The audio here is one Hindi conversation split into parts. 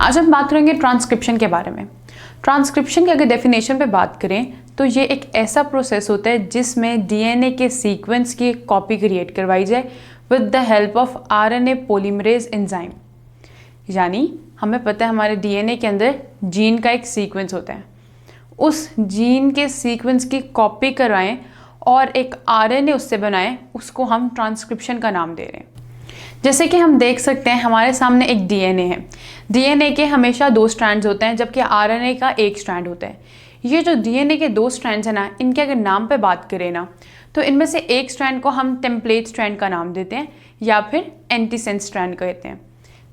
आज हम बात करेंगे ट्रांसक्रिप्शन के बारे में। ट्रांसक्रिप्शन की अगर डेफिनेशन पे बात करें तो ये एक ऐसा प्रोसेस होता है जिसमें डीएनए के सीक्वेंस की एक कॉपी क्रिएट करवाई जाए with the help of RNA polymerase enzyme. यानी हमें पता है हमारे डीएनए के अंदर जीन का एक सीक्वेंस होता है, उस जीन के सीक्वेंस की कॉपी करवाएं और एक आरएनए उससे बनाएं, उसको हम ट्रांसक्रिप्शन का नाम दे रहे हैं। जैसे कि हम देख सकते हैं हमारे सामने एक डीएनए है। डीएनए के हमेशा 2 स्ट्रैंड्स होते हैं जबकि आरएनए का 1 स्ट्रैंड होता है। ये जो डीएनए के 2 स्ट्रैंड्स हैं ना, इनके अगर नाम पे बात करें ना तो इनमें से एक स्ट्रैंड को हम टेम्पलेट स्ट्रैंड का नाम देते हैं या फिर एंटीसेंस स्ट्रैंड कहते हैं,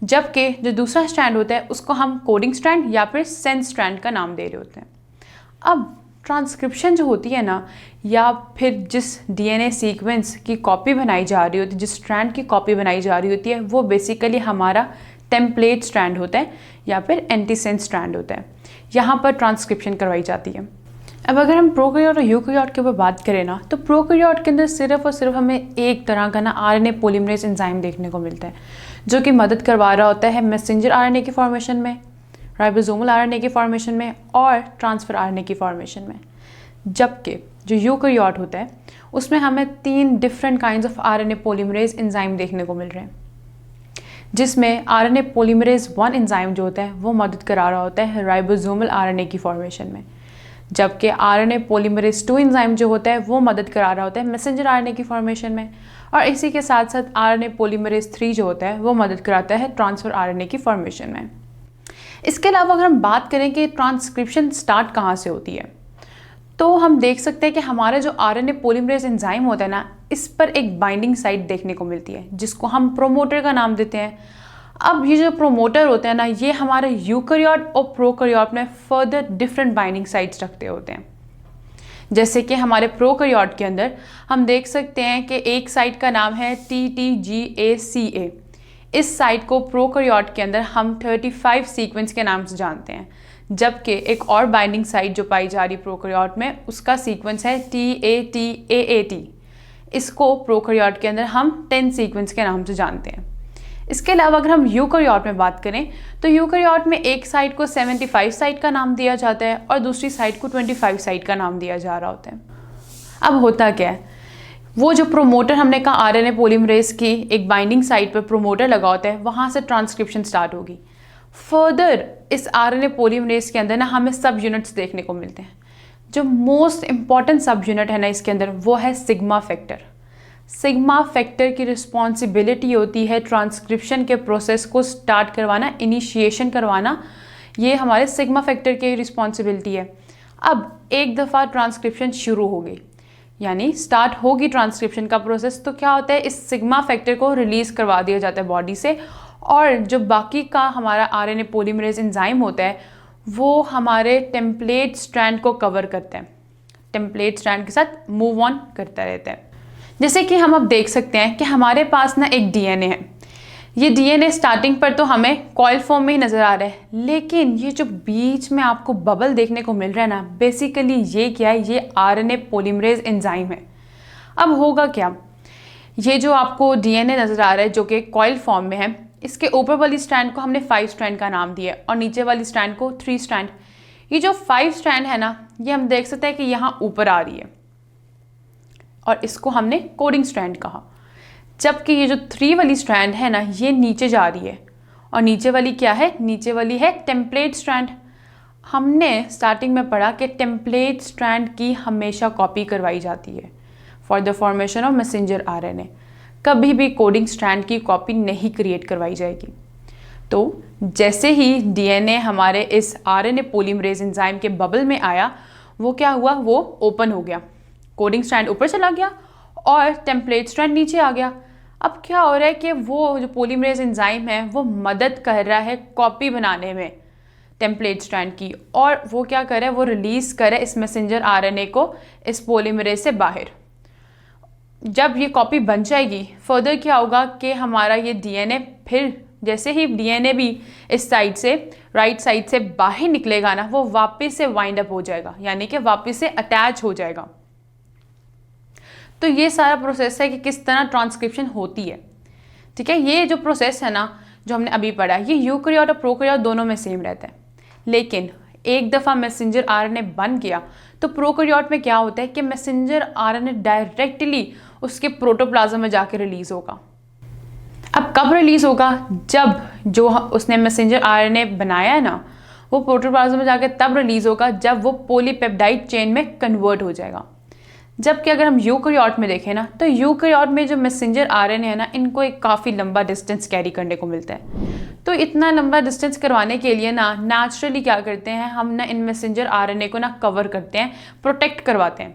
जबकि जो दूसरा स्ट्रैंड होता है उसको हम कोडिंग स्ट्रैंड या फिर सेंस स्ट्रैंड का नाम दे रहे होते हैं। अब ट्रांसक्रिप्शन जो होती है ना, या फिर जिस डीएनए सीक्वेंस की कॉपी बनाई जा रही होती है, जिस स्ट्रैंड की कॉपी बनाई जा रही होती है, वो बेसिकली हमारा टेम्पलेट स्ट्रैंड होता है या फिर एंटीसेंस स्ट्रैंड होता है। यहाँ पर ट्रांसक्रिप्शन करवाई जाती है। अब अगर हम प्रोकैरियोट और यूकैरियोट के ऊपर बात करें ना, तो प्रोकैरियोट के अंदर सिर्फ और सिर्फ हमें एक तरह का ना आरएनए पॉलीमरेज एंजाइम देखने को मिलता है, जो कि मदद करवा रहा होता है मैसेंजर आरएनए की फॉर्मेशन में, राइबोसोमल आरएनए की फॉर्मेशन में और ट्रांसफर आरएनए की फॉर्मेशन में। जबकि जो यूकैरियोट होता है उसमें हमें 3 different kinds of RNA polymerase enzyme देखने को मिल रहे हैं, जिसमें आरएनए पॉलीमरेज 1 एंजाइम जो होता है वो मदद करा रहा होता है राइबोसोमल आरएनए की फॉर्मेशन में, जबकि आरएनए पॉलीमरेज 2 एंजाइम जो होता है वो मदद करा रहा होता है मैसेंजर आरएनए की फॉर्मेशन में, और इसी के साथ साथ आरएनए पॉलीमरेज 3 जो होता है वो मदद कराता है ट्रांसफर आरएनए की फॉर्मेशन में। इसके अलावा अगर हम बात करें कि ट्रांसक्रिप्शन स्टार्ट कहाँ से होती है, तो हम देख सकते हैं कि हमारा जो आरएनए पॉलीमरेज एंजाइम होता है ना, इस पर एक बाइंडिंग साइट देखने को मिलती है जिसको हम प्रोमोटर का नाम देते हैं। अब ये जो प्रोमोटर होते हैं ना, ये हमारे यूकैरियोट और प्रोकैरियोट में फर्दर डिफरेंट बाइंडिंग साइट्स रखते होते हैं। जैसे कि हमारे प्रोकैरियोट के अंदर हम देख सकते हैं कि एक साइट का नाम है TTGACA। इस साइट को प्रोकैरियोट के अंदर हम 35 सीक्वेंस के नाम से जानते हैं, जबकि एक और बाइंडिंग साइट जो पाई जा रही प्रोकैरियोट में उसका सीक्वेंस है TATAAT। इसको प्रोकैरियोट के अंदर हम 10 सीक्वेंस के नाम से जानते हैं। इसके अलावा अगर हम यूकैरियोट में बात करें तो यूकैरियोट में एक साइट को 75 साइट का नाम दिया जाता है और दूसरी साइट को 25 साइट का नाम दिया जा रहा होता है। अब होता क्या है, वो जो प्रोमोटर हमने कहा आरएनए पॉलीमरेज की एक बाइंडिंग साइट पर प्रोमोटर लगा होता है, वहाँ से ट्रांसक्रिप्शन स्टार्ट होगी। फर्दर इस आरएनए पॉलीमरेज के अंदर ना हमें सब यूनिट्स देखने को मिलते हैं। जो मोस्ट इंपॉर्टेंट सब यूनिट है ना इसके अंदर, वो है सिग्मा फैक्टर। सिग्मा फैक्टर की रिस्पॉन्सिबिलिटी होती है ट्रांसक्रिप्शन के प्रोसेस को स्टार्ट करवाना, इनिशिएशन करवाना। ये हमारे सिग्मा फैक्टर की रिस्पॉन्सिबिलिटी है। अब एक दफ़ा ट्रांसक्रिप्शन शुरू हो गई, यानी स्टार्ट होगी ट्रांसक्रिप्शन का प्रोसेस, तो क्या होता है, इस सिग्मा फैक्टर को रिलीज़ करवा दिया जाता है बॉडी से, और जो बाकी का हमारा आरएनए पॉलीमरेज एंजाइम होता है वो हमारे टेम्पलेट स्ट्रैंड को कवर करते हैं, टेम्पलेट स्ट्रैंड के साथ मूव ऑन करता रहता है। जैसे कि हम अब देख सकते हैं कि हमारे पास ना एक डीएनए है। ये डीएनए स्टार्टिंग पर तो हमें कॉइल फॉर्म में ही नज़र आ रहा है, लेकिन ये जो बीच में आपको बबल देखने को मिल रहा है ना, बेसिकली ये क्या है, ये आरएनए पॉलीमरेज एंजाइम है। अब होगा क्या, ये जो आपको डीएनए नज़र आ रहा है जो कि कॉइल फॉर्म में है, इसके ऊपर वाली स्ट्रैंड को हमने 5 स्ट्रैंड का नाम दिया और नीचे वाली स्ट्रैंड को 3 स्ट्रैंड। ये जो 5 स्ट्रैंड है ना, ये हम देख सकते हैं कि यहाँ ऊपर आ रही है और इसको हमने कोडिंग स्ट्रैंड कहा, जबकि ये जो 3 वाली स्ट्रैंड है ना, ये नीचे जा रही है और नीचे वाली क्या है, नीचे वाली है टेम्पलेट स्ट्रैंड। हमने स्टार्टिंग में पढ़ा कि टेम्पलेट स्ट्रैंड की हमेशा कॉपी करवाई जाती है for the formation of messenger RNA. कभी भी कोडिंग स्ट्रैंड की कॉपी नहीं क्रिएट करवाई जाएगी। तो जैसे ही डीएनए हमारे इस आरएनए पॉलीमरेज एंजाइम के बबल में आया, वो क्या हुआ, वो ओपन हो गया, कोडिंग स्ट्रैंड ऊपर चला गया और टेम्पलेट स्ट्रैंड नीचे आ गया। अब क्या हो रहा है कि वो जो पॉलीमरेज एंजाइम है वो मदद कर रहा है कॉपी बनाने में टेम्पलेट स्ट्रैंड की, और वो क्या कर रहा है, वो रिलीज़ कर रहा है इस मैसेंजर आरएनए को इस पॉलीमरेज से बाहर। जब ये कॉपी बन जाएगी, फर्दर क्या होगा कि हमारा ये डीएनए फिर जैसे ही डीएनए भी इस साइड से, राइट साइड से बाहर निकलेगा ना, वो वापस से वाइंड अप हो जाएगा, यानी कि वापस से अटैच हो जाएगा। तो ये सारा प्रोसेस है कि किस तरह ट्रांसक्रिप्शन होती है। ठीक है, ये जो प्रोसेस है ना, जो हमने अभी पढ़ा, ये यूकैरियोट और प्रोकैरियोट दोनों में सेम रहता है। लेकिन एक दफ़ा मैसेंजर आरएनए बन गया तो प्रोकैरियोट में क्या होता है कि मैसेंजर आरएनए डायरेक्टली उसके प्रोटोप्लाज्म में जाके रिलीज़ होगा। अब कब रिलीज़ होगा? जब जो उसने मैसेंजर आरएनए बनाया है ना, वो प्रोटोप्लाज्म में जाके तब रिलीज़ होगा जब वो पॉलीपेप्टाइड चेन में कन्वर्ट हो जाएगा। जबकि अगर हम यूकैरियोट में देखें ना, तो यूकैरियोट में जो मैसेंजर आरएनए है ना, इनको एक काफ़ी लंबा डिस्टेंस कैरी करने को मिलता है। तो इतना लंबा डिस्टेंस करवाने के लिए ना नेचुरली क्या करते हैं हम ना, इन मैसेंजर आरएनए को ना कवर करते हैं, प्रोटेक्ट करवाते हैं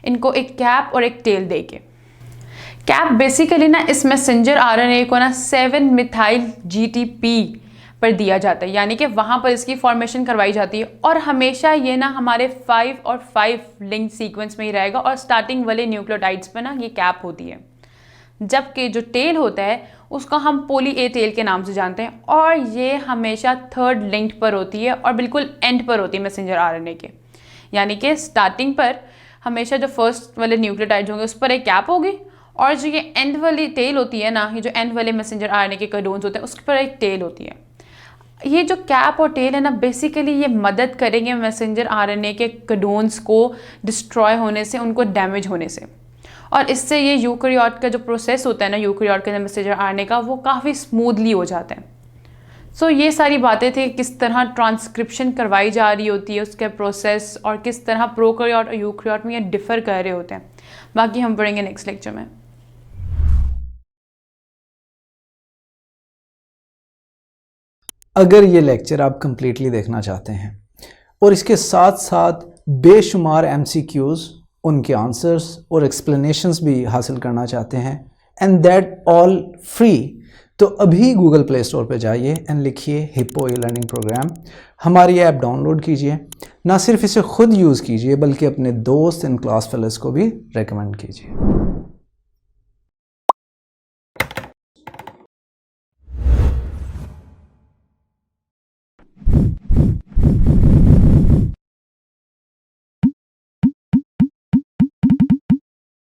इनको एक कैप और एक टेल दे के। कैप बेसिकली ना इस मैसेंजर आरएनए को ना 7 मिथाइल GTP पर दिया जाता है, यानी कि वहाँ पर इसकी फॉर्मेशन करवाई जाती है। और हमेशा ये ना हमारे 5 और 5 लिंक सीक्वेंस में ही रहेगा और स्टार्टिंग वाले न्यूक्लियोटाइड्स पर ना ये कैप होती है। जबकि जो टेल होता है उसका हम पोली ए टेल के नाम से जानते हैं और ये हमेशा 3rd लिंक पर होती है और बिल्कुल एंड पर होती है मैसेंजर आरएनए के। यानी कि स्टार्टिंग पर हमेशा जो फर्स्ट वाले न्यूक्लियोटाइड्स होंगे उस पर एक कैप होगी और जो ये एंड वाली टेल होती है ना, ये जो एंड वाले मैसेंजर आरएनए के कोडोन्स होते हैं उस पर एक टेल होती है। ये जो कैप और टेल है ना, बेसिकली ये मदद करेंगे मैसेंजर आरएनए के कोडोन्स को डिस्ट्रॉय होने से, उनको डैमेज होने से। और इससे ये यूकैरियोट का जो प्रोसेस होता है ना, यूकैरियोट के अंदर मैसेंजर आरएनए का, वो काफ़ी स्मूथली हो जाता है। सो ये सारी बातें थी किस तरह ट्रांसक्रिप्शन करवाई जा रही होती है, उसके प्रोसेस, और किस तरह प्रोकैरियोट और यूकैरियोट में ये डिफ़र कर रहे होते हैं। बाकी हम पढ़ेंगे नेक्स्ट लेक्चर में। अगर ये लेक्चर आप कंप्लीटली देखना चाहते हैं और इसके साथ साथ बेशुमार MCQs, उनके आंसर्स और एक्सप्लेनेशंस भी हासिल करना चाहते हैं, एंड दैट ऑल फ्री, तो अभी गूगल प्ले स्टोर पे जाइए एंड लिखिए हिप्पो ई-लर्निंग प्रोग्राम। हमारी ऐप डाउनलोड कीजिए, ना सिर्फ इसे खुद यूज़ कीजिए बल्कि अपने दोस्त एंड क्लास फेलोज़ को भी रेकमेंड कीजिए।